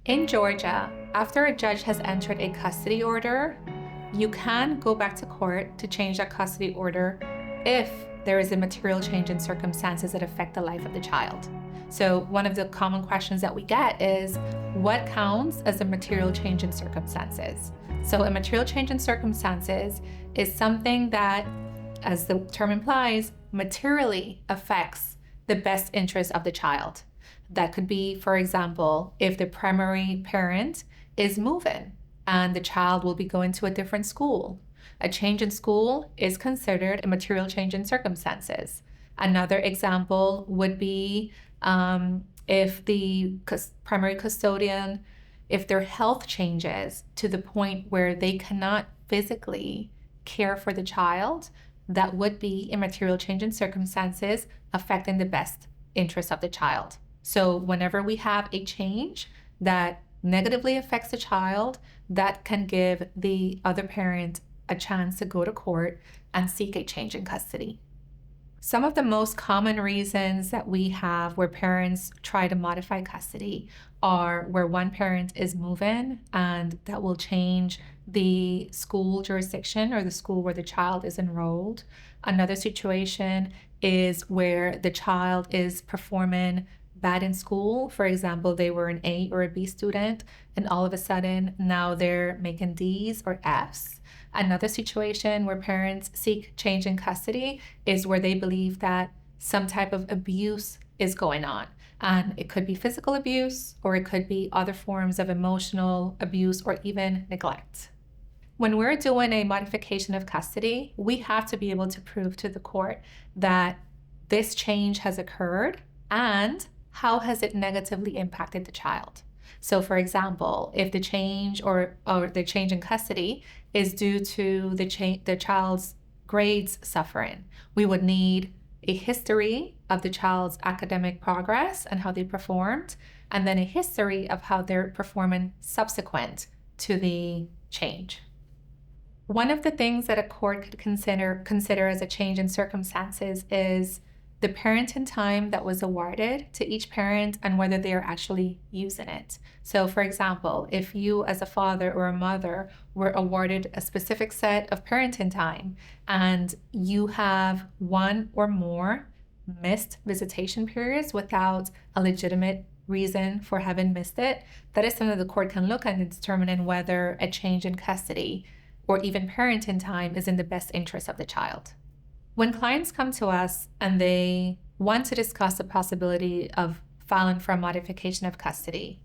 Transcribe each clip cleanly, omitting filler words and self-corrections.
In Georgia, after a judge has entered a custody order, you can go back to court to change that custody order if there is a material change in circumstances that affect the life of the child. So one of the common questions that we get is, what counts as a material change in circumstances? So a material change in circumstances is something that, as the term implies, materially affects the best interest of the child. That could be, for example, if the primary parent is moving and the child will be going to a different school. A change in school is considered a material change in circumstances. Another example would be if the primary custodian, if their health changes to the point where they cannot physically care for the child, that would be a material change in circumstances affecting the best interest of the child. So whenever we have a change that negatively affects the child, that can give the other parent a chance to go to court and seek a change in custody. Some of the most common reasons that we have where parents try to modify custody are where one parent is moving and that will change the school jurisdiction or the school where the child is enrolled. Another situation is where the child is performing bad in school. For example, they were an A or a B student, and all of a sudden now they're making D's or F's. Another situation where parents seek change in custody is where they believe that some type of abuse is going on. And it could be physical abuse, or it could be other forms of emotional abuse or even neglect. When we're doing a modification of custody, we have to be able to prove to the court that this change has occurred and how has it negatively impacted the child. So for example, if the change or the change in custody is due to the child's grades suffering, we would need a history of the child's academic progress and how they performed, and then a history of how they're performing subsequent to the change. One of the things that a court could consider as a change in circumstances is the parenting time that was awarded to each parent and whether they are actually using it. So for example, if you as a father or a mother were awarded a specific set of parenting time and you have one or more missed visitation periods without a legitimate reason for having missed it, that is something the court can look at in determining whether a change in custody or even parenting time is in the best interest of the child. When clients come to us and they want to discuss the possibility of filing for a modification of custody,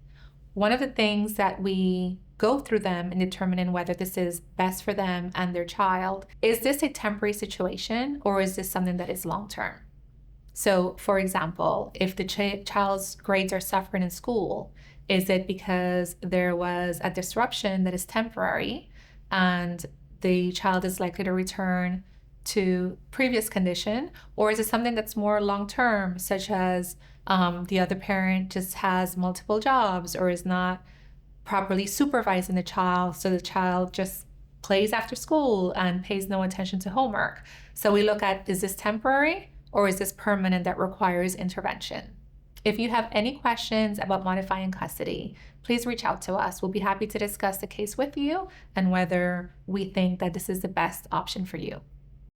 one of the things that we go through them in determining whether this is best for them and their child, is this a temporary situation or is this something that is long-term? So for example, if the child's grades are suffering in school, is it because there was a disruption that is temporary and the child is likely to return to previous condition, or is it something that's more long-term, such as the other parent just has multiple jobs or is not properly supervising the child, so the child just plays after school and pays no attention to homework? So we look at, is this temporary or is this permanent that requires intervention? If you have any questions about modifying custody, please reach out to us. We'll be happy to discuss the case with you and whether we think that this is the best option for you.